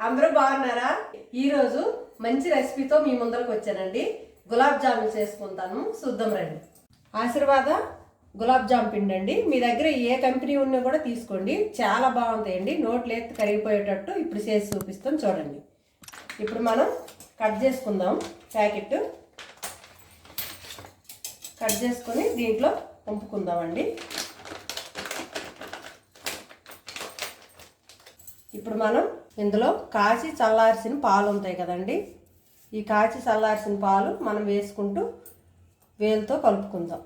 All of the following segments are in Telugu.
అందరూ బాగున్నారా? ఈరోజు మంచి రెసిపీతో మీ ముందరకు వచ్చానండి. గులాబ్ జామున్ చేసుకుంటాను, చూద్దాం రండి. ఆశీర్వాద గులాబ్ జామ్ పిండి అండి. మీ దగ్గర ఏ కంపెనీ ఉన్నా కూడా తీసుకోండి, చాలా బాగుంటాయండి. నోట్లో ఎత్తి కరిగిపోయేటట్టు ఇప్పుడు చేసి చూపిస్తాం చూడండి. ఇప్పుడు మనం కట్ చేసుకుందాం. ప్యాకెట్ కట్ చేసుకొని దీంట్లో పంపుకుందామండి. ఇప్పుడు మనం ఇందులో కాచి చల్లార్చిన పాలు ఉంటాయి కదండి, ఈ కాచి చల్లార్చిన పాలు మనం వేసుకుంటూ వేలుతో కలుపుకుందాం.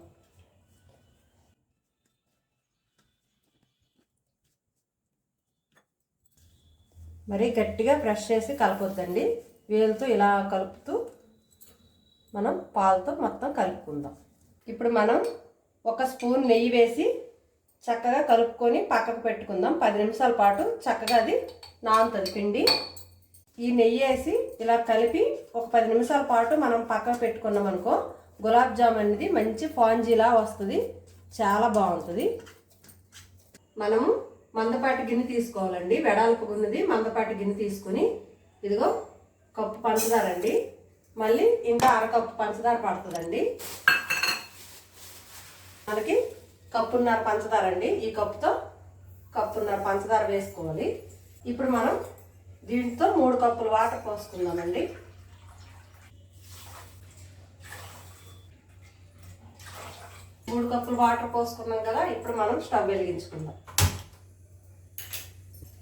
మరీ గట్టిగా ప్రెస్ చేసి కలపొద్దండి. వేలుతో ఇలా కలుపుతూ మనం పాలతో మొత్తం కలుపుకుందాం. ఇప్పుడు మనం ఒక స్పూన్ నెయ్యి వేసి చక్కగా కలుపుకొని పక్కకు పెట్టుకుందాం. 10 నిమిషాల పాటు చక్కగా అది నానుతుంది పిండి. ఈ నెయ్యి వేసి ఇలా కలిపి ఒక 10 నిమిషాల పాటు మనం పక్కకు పెట్టుకున్నాం అనుకో, గులాబ్ జామ్ అనేది మంచి స్పాంజీలా వస్తుంది, చాలా బాగుంటుంది. మనము మందపాటి గిన్నె తీసుకోవాలండి. వెడల్పు ఉన్నది మందపాటి గిన్నె తీసుకుని ఇదిగో కప్పు పంచదార అండి, మళ్ళీ ఇంకా అరకప్పు పంచదార పడుతుందండి. మనకి కప్పున్నర పంచదార అండి. ఈ కప్పుతో కప్పున్నర పంచదార వేసుకోవాలి. ఇప్పుడు మనం దీంతో 3 కప్పులు వాటర్ పోసుకుందామండి. మూడు కప్పులు వాటర్ పోసుకున్నాం కదా, ఇప్పుడు మనం స్టవ్ వెలిగించుకుందాం.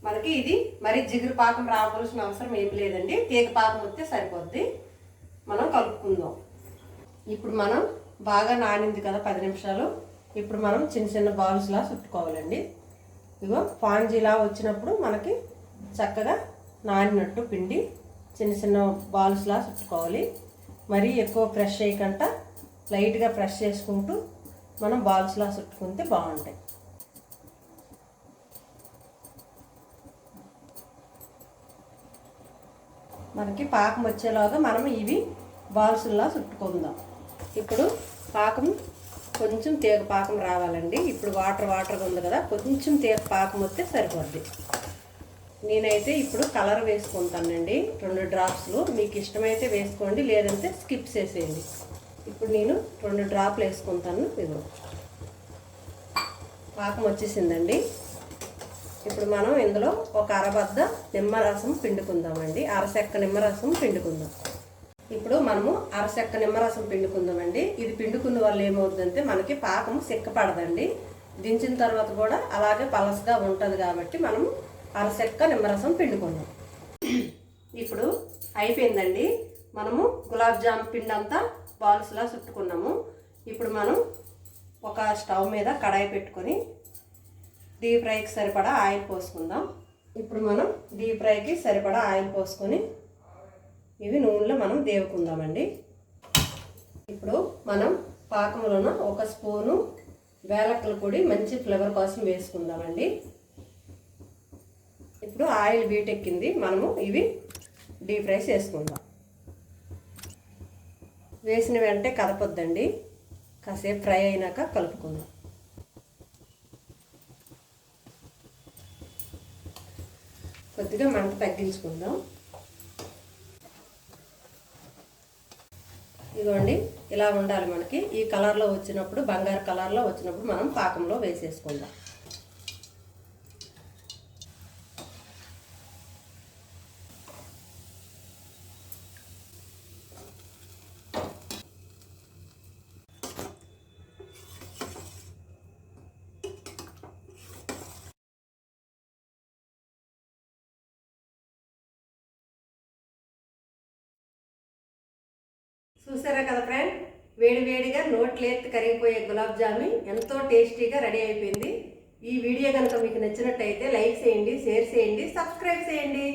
మనకి ఇది మరి జిగురు పాకం రావాల్సిన అవసరం ఏమి లేదండి, తీగ పాకం వస్తే సరిపోద్ది. మనం కలుపుకుందాం. ఇప్పుడు మనం బాగా నానింది కదా 10 నిమిషాలు. ఇప్పుడు మనం చిన్న చిన్న బాల్స్లా చుట్టుకోవాలండి. ఇగో స్పాంజీలా వచ్చినప్పుడు మనకి చక్కగా నానినట్టు పిండి చిన్న చిన్న బాల్స్లా చుట్టుకోవాలి. మరీ ఎక్కువ ప్రెస్ చేయకుండా లైట్గా ప్రెస్ చేసుకుంటూ మనం బాల్స్లా చుట్టుకుంటే బాగుంటాయి. మనకి పాకం వచ్చేలాగా మనం ఇవి బాల్స్లా చుట్టుకుందాం. ఇప్పుడు పాకం కొంచెం తీగ పాకం రావాలండి. ఇప్పుడు వాటర్గా ఉంది కదా, కొంచెం తీగ పాకం వస్తే సరిపోద్ది. నేనైతే ఇప్పుడు కలర్ వేసుకుంటానండి, 2 డ్రాప్స్లు. మీకు ఇష్టమైతే వేసుకోండి, లేదంటే స్కిప్ చేసేయండి. ఇప్పుడు నేను 2 డ్రాప్లు వేసుకుంటాను. ఇదిగో పాకం వచ్చేసిందండి. ఇప్పుడు మనం ఇందులో ఒక అరబద్ద నిమ్మరసం పిండుకుందామండి, అరచెక్క నిమ్మరసం పిండుకుందాం. ఇప్పుడు మనము అరచెక్క నిమ్మరసం పిండుకుందామండి. ఇది పిండుకున్న వల్ల ఏమవుతుందంటే మనకి పాకం సిక్కపడదండి. దించిన తర్వాత కూడా అలాగే పలసగా ఉంటుంది కాబట్టి మనము అరచెక్క నిమ్మరసం పిండుకుందాం. ఇప్పుడు అయిపోయిందండి. మనము గులాబ్ జామ్ పిండి అంతా బాల్స్లా చుట్టుకున్నాము. ఇప్పుడు మనం ఒక స్టవ్ మీద కడాయి పెట్టుకొని డీప్ ఫ్రైకి సరిపడా ఆయిల్ పోసుకుందాం. ఇప్పుడు మనం డీప్ ఫ్రైకి సరిపడా ఆయిల్ పోసుకొని ఇవి నూనెలో మనం దేవుకుందామండి. ఇప్పుడు మనం పాకంలోన ఒక స్పూను వేలక్కల పొడి మంచి ఫ్లేవర్ కోసం వేసుకుందామండి. ఇప్పుడు ఆయిల్ వీటెక్కింది, మనము ఇవి డీప్ ఫ్రై చేసుకుందాం. వేసిన వెంటనే కదపొద్దండి, కాసేపు ఫ్రై అయినాక కలుపుకుందాం. కొద్దిగా మంట తగ్గించుకుందాం. ఇదిగోండి ఇలా ఉండాలి మనకి. ఈ కలర్లో వచ్చినప్పుడు, బంగారు కలర్లో వచ్చినప్పుడు మనం పాకంలో వేసేసుకుందాం. చూసారా కదా ఫ్రెండ్, వేడివేడిగా నోట్లో ఎత్తి కరిగిపోయే గులాబ్ జామున్ ఎంతో టేస్టీగా రెడీ అయిపోయింది. ఈ వీడియో కనుక మీకు నచ్చినట్టయితే లైక్ చేయండి, షేర్ చేయండి, సబ్స్క్రైబ్ చేయండి.